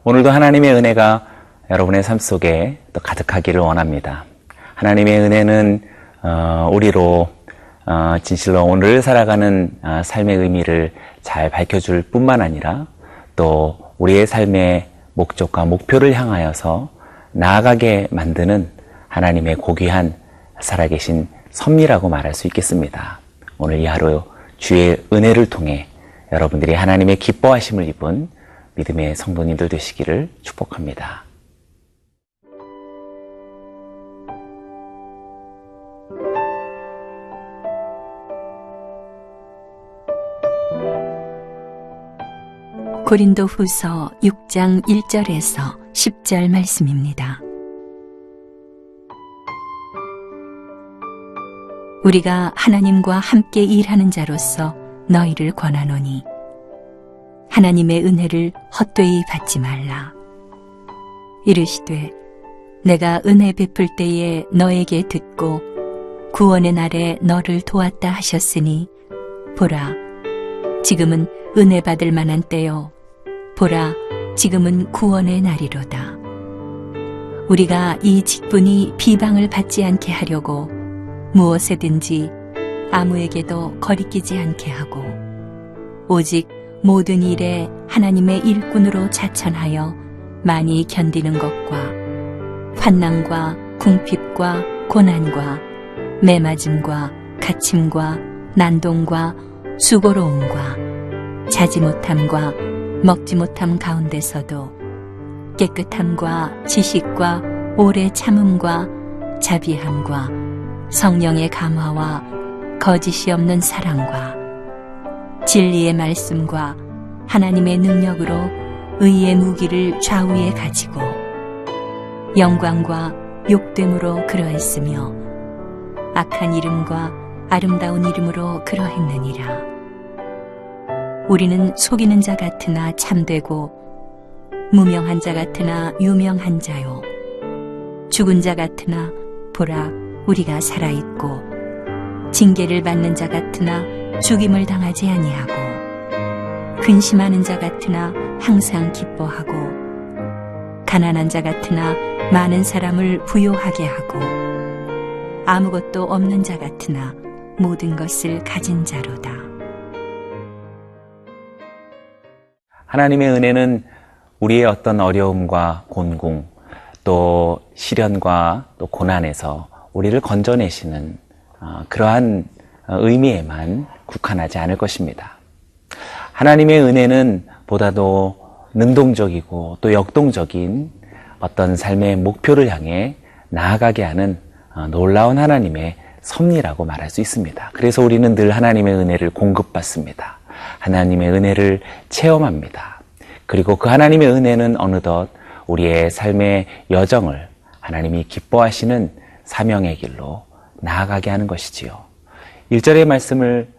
오늘도 하나님의 은혜가 여러분의 삶 속에 또 가득하기를 원합니다. 하나님의 은혜는 우리로 진실로 오늘 살아가는 삶의 의미를 잘 밝혀줄 뿐만 아니라 또 우리의 삶의 목적과 목표를 향하여서 나아가게 만드는 하나님의 고귀한 살아계신 섭리라고 말할 수 있겠습니다. 오늘 이 하루 주의 은혜를 통해 여러분들이 하나님의 기뻐하심을 입은 믿음의 성도님들 되시기를 축복합니다. 고린도후서 6장 1절에서 10절 말씀입니다. 우리가 하나님과 함께 일하는 자로서 너희를 권하노니 하나님의 은혜를 헛되이 받지 말라. 이르시되 내가 은혜 베풀 때에 너에게 듣고 구원의 날에 너를 도왔다 하셨으니 보라 지금은 은혜 받을 만한 때요 보라 지금은 구원의 날이로다. 우리가 이 직분이 비방을 받지 않게 하려고 무엇에든지 아무에게도 거리끼지 않게 하고 오직 모든 일에 하나님의 일꾼으로 자천하여 많이 견디는 것과 환난과 궁핍과 고난과 매맞음과 갇힘과 난동과 수고로움과 자지 못함과 먹지 못함 가운데서도 깨끗함과 지식과 오래 참음과 자비함과 성령의 감화와 거짓이 없는 사랑과 진리의 말씀과 하나님의 능력으로 의의 무기를 좌우에 가지고 영광과 욕됨으로 그러했으며 악한 이름과 아름다운 이름으로 그러했느니라. 우리는 속이는 자 같으나 참되고 무명한 자 같으나 유명한 자요 죽은 자 같으나 보라 우리가 살아있고 징계를 받는 자 같으나 죽임을 당하지 아니하고 근심하는 자 같으나 항상 기뻐하고 가난한 자 같으나 많은 사람을 부요하게 하고 아무것도 없는 자 같으나 모든 것을 가진 자로다. 하나님의 은혜는 우리의 어떤 어려움과 곤궁 또 시련과 또 고난에서 우리를 건져내시는 그러한 의미에만 국한하지 않을 것입니다. 하나님의 은혜는 보다도 능동적이고 또 역동적인 어떤 삶의 목표를 향해 나아가게 하는 놀라운 하나님의 섭리라고 말할 수 있습니다. 그래서 우리는 늘 하나님의 은혜를 공급받습니다. 하나님의 은혜를 체험합니다. 그리고 그 하나님의 은혜는 어느덧 우리의 삶의 여정을 하나님이 기뻐하시는 사명의 길로 나아가게 하는 것이지요. 1절의 말씀을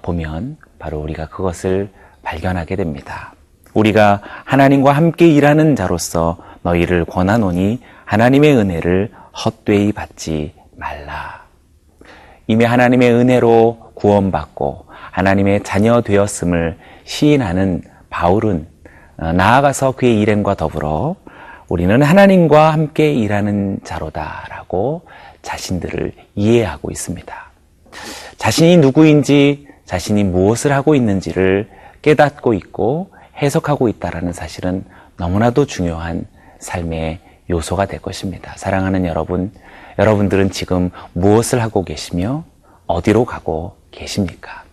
보면 바로 우리가 그것을 발견하게 됩니다. 우리가 하나님과 함께 일하는 자로서 너희를 권하노니 하나님의 은혜를 헛되이 받지 말라. 이미 하나님의 은혜로 구원받고 하나님의 자녀 되었음을 시인하는 바울은 나아가서 그의 일행과 더불어 우리는 하나님과 함께 일하는 자로다라고 자신들을 이해하고 있습니다. 자신이 누구인지, 자신이 무엇을 하고 있는지를 깨닫고 있고 해석하고 있다는 사실은 너무나도 중요한 삶의 요소가 될 것입니다. 사랑하는 여러분, 여러분들은 지금 무엇을 하고 계시며 어디로 가고 계십니까?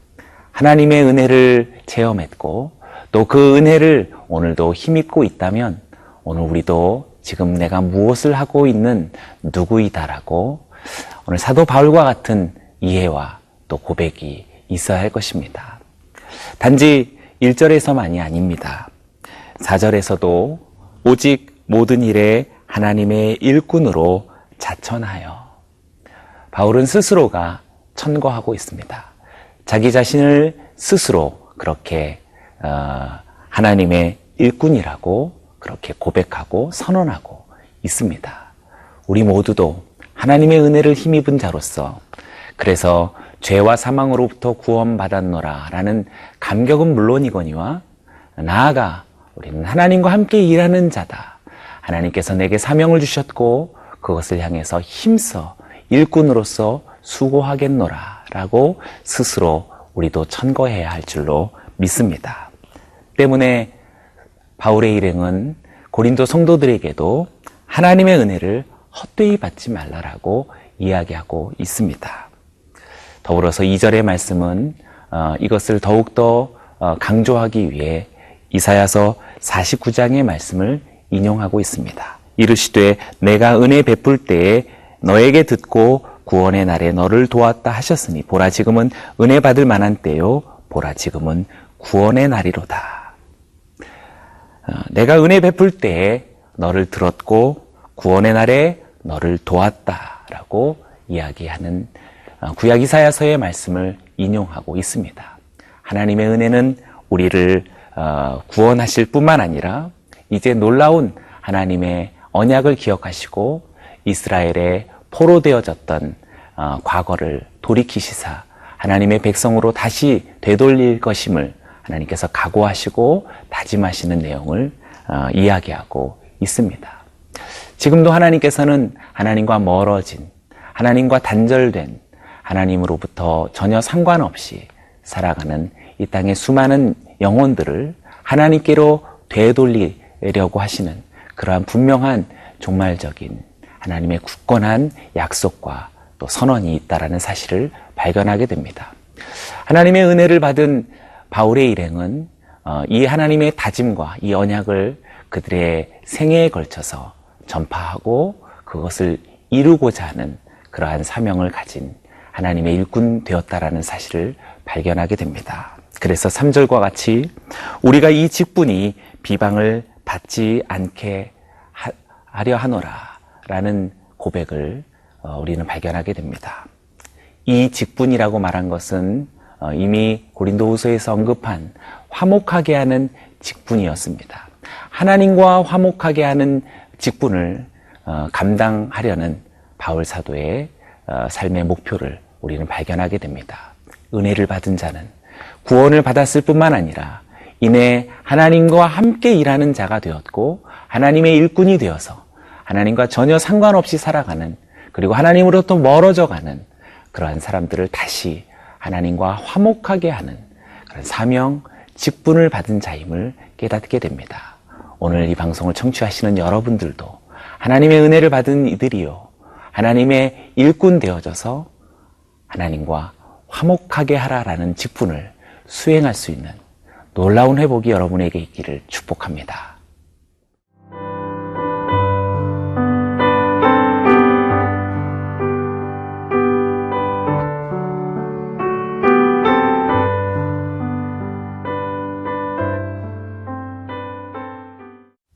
하나님의 은혜를 체험했고 또 그 은혜를 오늘도 힘입고 있다면 오늘 우리도 지금 내가 무엇을 하고 있는 누구이다라고 오늘 사도 바울과 같은 이해와 또 고백이 있어야 할 것입니다. 단지 1절에서만이 아닙니다. 4절에서도 오직 모든 일에 하나님의 일꾼으로 자천하여, 바울은 스스로가 천거하고 있습니다. 자기 자신을 스스로 그렇게 하나님의 일꾼이라고 그렇게 고백하고 선언하고 있습니다. 우리 모두도 하나님의 은혜를 힘입은 자로서, 그래서 죄와 사망으로부터 구원받았노라 라는 감격은 물론이거니와 나아가 우리는 하나님과 함께 일하는 자다. 하나님께서 내게 사명을 주셨고 그것을 향해서 힘써 일꾼으로서 수고하겠노라 라고 스스로 우리도 천거해야 할 줄로 믿습니다. 때문에 바울의 일행은 고린도 성도들에게도 하나님의 은혜를 헛되이 받지 말라라고 이야기하고 있습니다. 더불어서 2절의 말씀은 이것을 더욱더 강조하기 위해 이사야서 49장의 말씀을 인용하고 있습니다. 이르시되 내가 은혜 베풀 때에 너에게 듣고 구원의 날에 너를 도왔다 하셨으니 보라 지금은 은혜 받을 만한 때요 보라 지금은 구원의 날이로다. 내가 은혜 베풀 때에 너를 들었고 구원의 날에 너를 도왔다라고 이야기하는 구약 이사야서의 말씀을 인용하고 있습니다. 하나님의 은혜는 우리를 구원하실 뿐만 아니라 이제 놀라운 하나님의 언약을 기억하시고 이스라엘의 포로되어졌던 과거를 돌이키시사 하나님의 백성으로 다시 되돌릴 것임을 하나님께서 각오하시고 다짐하시는 내용을 이야기하고 있습니다. 지금도 하나님께서는 하나님과 멀어진, 하나님과 단절된, 하나님으로부터 전혀 상관없이 살아가는 이 땅의 수많은 영혼들을 하나님께로 되돌리려고 하시는 그러한 분명한 종말적인 하나님의 굳건한 약속과 또 선언이 있다라는 사실을 발견하게 됩니다. 하나님의 은혜를 받은 바울의 일행은 이 하나님의 다짐과 이 언약을 그들의 생애에 걸쳐서 전파하고 그것을 이루고자 하는 그러한 사명을 가진 하나님의 일꾼 되었다라는 사실을 발견하게 됩니다. 그래서 3절과 같이 우리가 이 직분이 비방을 받지 않게 하려 하노라 라는 고백을 우리는 발견하게 됩니다. 이 직분이라고 말한 것은 이미 고린도후서에서 언급한 화목하게 하는 직분이었습니다. 하나님과 화목하게 하는 직분을 감당하려는 바울 사도의 삶의 목표를 우리는 발견하게 됩니다. 은혜를 받은 자는 구원을 받았을 뿐만 아니라 이내 하나님과 함께 일하는 자가 되었고 하나님의 일꾼이 되어서 하나님과 전혀 상관없이 살아가는, 그리고 하나님으로부터 멀어져 가는 그러한 사람들을 다시 하나님과 화목하게 하는 그런 사명, 직분을 받은 자임을 깨닫게 됩니다. 오늘 이 방송을 청취하시는 여러분들도 하나님의 은혜를 받은 이들이요, 하나님의 일꾼 되어져서 하나님과 화목하게 하라라는 직분을 수행할 수 있는 놀라운 회복이 여러분에게 있기를 축복합니다.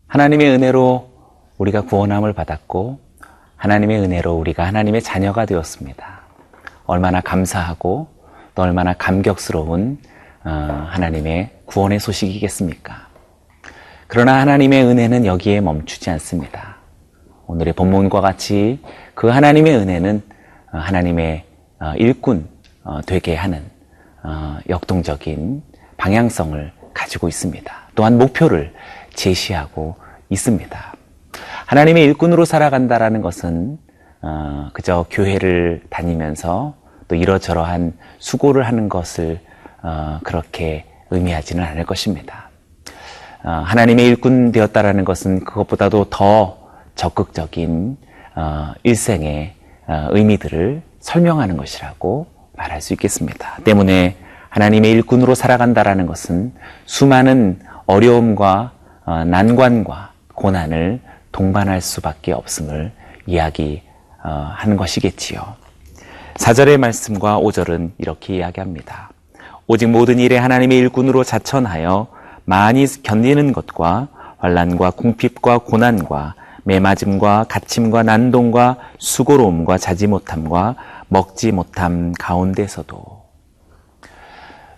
하나님의 은혜로 우리가 구원함을 받았고 하나님의 은혜로 우리가 하나님의 자녀가 되었습니다. 얼마나 감사하고 또 얼마나 감격스러운 하나님의 구원의 소식이겠습니까? 그러나 하나님의 은혜는 여기에 멈추지 않습니다. 오늘의 본문과 같이 그 하나님의 은혜는 하나님의 일꾼 되게 하는 역동적인 방향성을 가지고 있습니다. 또한 목표를 제시하고 있습니다. 하나님의 일꾼으로 살아간다라는 것은 그저 교회를 다니면서 또 이러저러한 수고를 하는 것을 그렇게 의미하지는 않을 것입니다. 하나님의 일꾼 되었다라는 것은 그것보다도 더 적극적인 일생의 의미들을 설명하는 것이라고 말할 수 있겠습니다. 때문에 하나님의 일꾼으로 살아간다라는 것은 수많은 어려움과 난관과 고난을 동반할 수밖에 없음을 이야기하는 것이겠지요. 4절의 말씀과 5절은 이렇게 이야기합니다. 오직 모든 일에 하나님의 일꾼으로 자천하여 많이 견디는 것과 환난과 궁핍과 고난과 매맞음과 갇힘과 난동과 수고로움과 자지 못함과 먹지 못함 가운데서도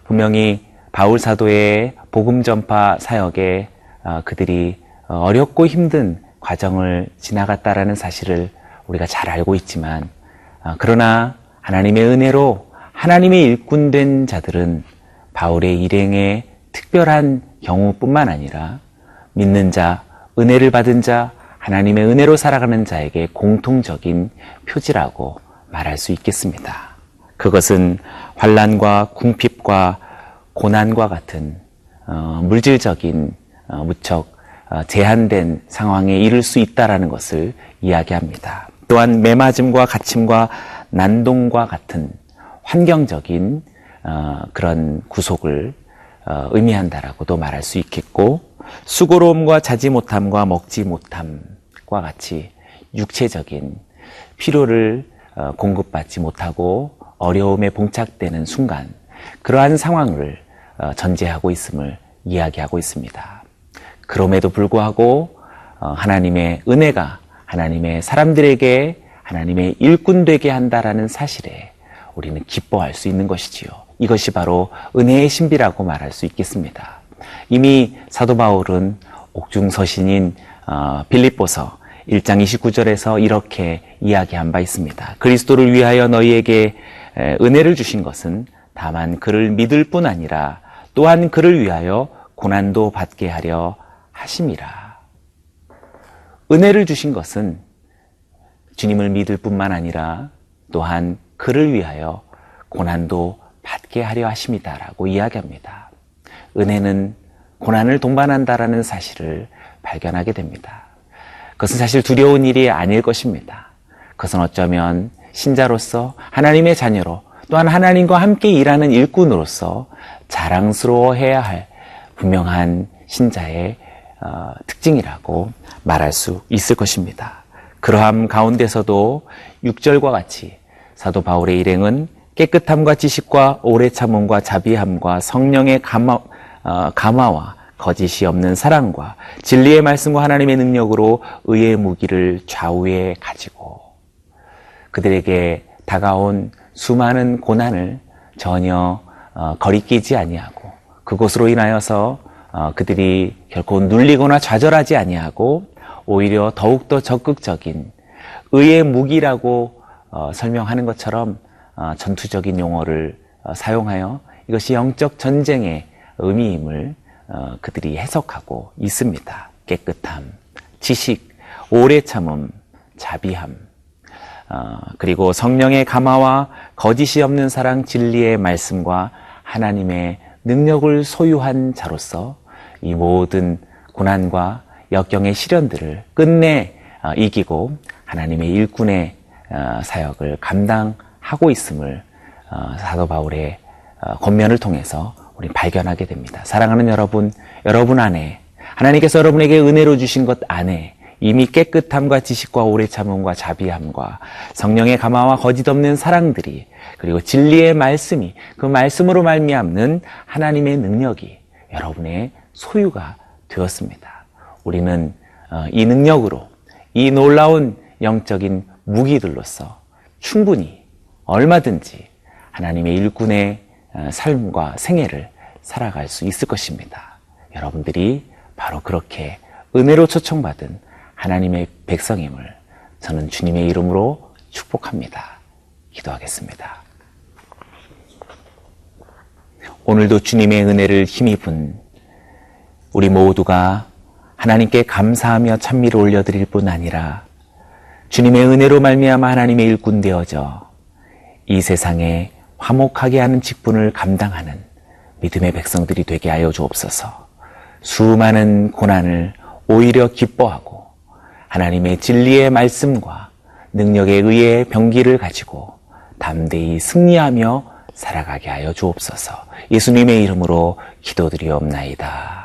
분명히 바울 사도의 복음 전파 사역에 그들이 어렵고 힘든 과정을 지나갔다라는 사실을 우리가 잘 알고 있지만 그러나 하나님의 은혜로 하나님의 일꾼된 자들은 바울의 일행의 특별한 경우뿐만 아니라 믿는 자, 은혜를 받은 자, 하나님의 은혜로 살아가는 자에게 공통적인 표지라고 말할 수 있겠습니다. 그것은 환난과 궁핍과 고난과 같은 물질적인 무척 제한된 상황에 이를 수 있다라는 것을 이야기합니다. 또한 매맞음과 갇힘과 난동과 같은 환경적인 그런 구속을 의미한다라고도 말할 수 있겠고, 수고로움과 자지 못함과 먹지 못함과 같이 육체적인 필요를 공급받지 못하고 어려움에 봉착되는 순간, 그러한 상황을 전제하고 있음을 이야기하고 있습니다. 그럼에도 불구하고 하나님의 은혜가 하나님의 사람들에게 하나님의 일꾼 되게 한다라는 사실에 우리는 기뻐할 수 있는 것이지요. 이것이 바로 은혜의 신비라고 말할 수 있겠습니다. 이미 사도 바울은 옥중서신인 빌립보서 1장 29절에서 이렇게 이야기한 바 있습니다. 그리스도를 위하여 너희에게 은혜를 주신 것은 다만 그를 믿을 뿐 아니라 또한 그를 위하여 고난도 받게 하려 하심이라. 은혜를 주신 것은 주님을 믿을 뿐만 아니라 또한 그를 위하여 고난도 받게 하려 하심이다라고 이야기합니다. 은혜는 고난을 동반한다라는 사실을 발견하게 됩니다. 그것은 사실 두려운 일이 아닐 것입니다. 그것은 어쩌면 신자로서 하나님의 자녀로 또한 하나님과 함께 일하는 일꾼으로서 자랑스러워해야 할 분명한 신자의 특징이라고 말할 수 있을 것입니다. 그러함 가운데서도 6절과 같이 사도 바울의 일행은 깨끗함과 지식과 오래 참음과 자비함과 성령의 감화와 거짓이 없는 사랑과 진리의 말씀과 하나님의 능력으로 의의 무기를 좌우에 가지고 그들에게 다가온 수많은 고난을 전혀 거리끼지 아니하고 그것으로 인하여서 그들이 결코 눌리거나 좌절하지 아니하고 오히려 더욱더 적극적인 의의 무기라고 설명하는 것처럼 전투적인 용어를 사용하여 이것이 영적 전쟁의 의미임을 그들이 해석하고 있습니다. 깨끗함, 지식, 오래 참음, 자비함, 그리고 성령의 감화와 거짓이 없는 사랑, 진리의 말씀과 하나님의 능력을 소유한 자로서 이 모든 고난과 역경의 시련들을 끝내 이기고 하나님의 일꾼의 사역을 감당하고 있음을 사도 바울의 권면을 통해서 우리 발견하게 됩니다. 사랑하는 여러분, 여러분 안에 하나님께서 여러분에게 은혜로 주신 것 안에 이미 깨끗함과 지식과 오래 참음과 자비함과 성령의 감화와 거짓 없는 사랑들이 그리고 진리의 말씀이 그 말씀으로 말미암는 하나님의 능력이 여러분의 소유가 되었습니다. 우리는 이 능력으로 이 놀라운 영적인 무기들로서 충분히 얼마든지 하나님의 일꾼의 삶과 생애를 살아갈 수 있을 것입니다. 여러분들이 바로 그렇게 은혜로 초청받은 하나님의 백성임을 저는 주님의 이름으로 축복합니다. 기도하겠습니다. 오늘도 주님의 은혜를 힘입은 우리 모두가 하나님께 감사하며 찬미를 올려드릴 뿐 아니라 주님의 은혜로 말미암아 하나님의 일꾼 되어져 이 세상에 화목하게 하는 직분을 감당하는 믿음의 백성들이 되게 하여 주옵소서. 수많은 고난을 오히려 기뻐하고 하나님의 진리의 말씀과 능력에 의해 병기를 가지고 담대히 승리하며 살아가게 하여 주옵소서. 예수님의 이름으로 기도드리옵나이다.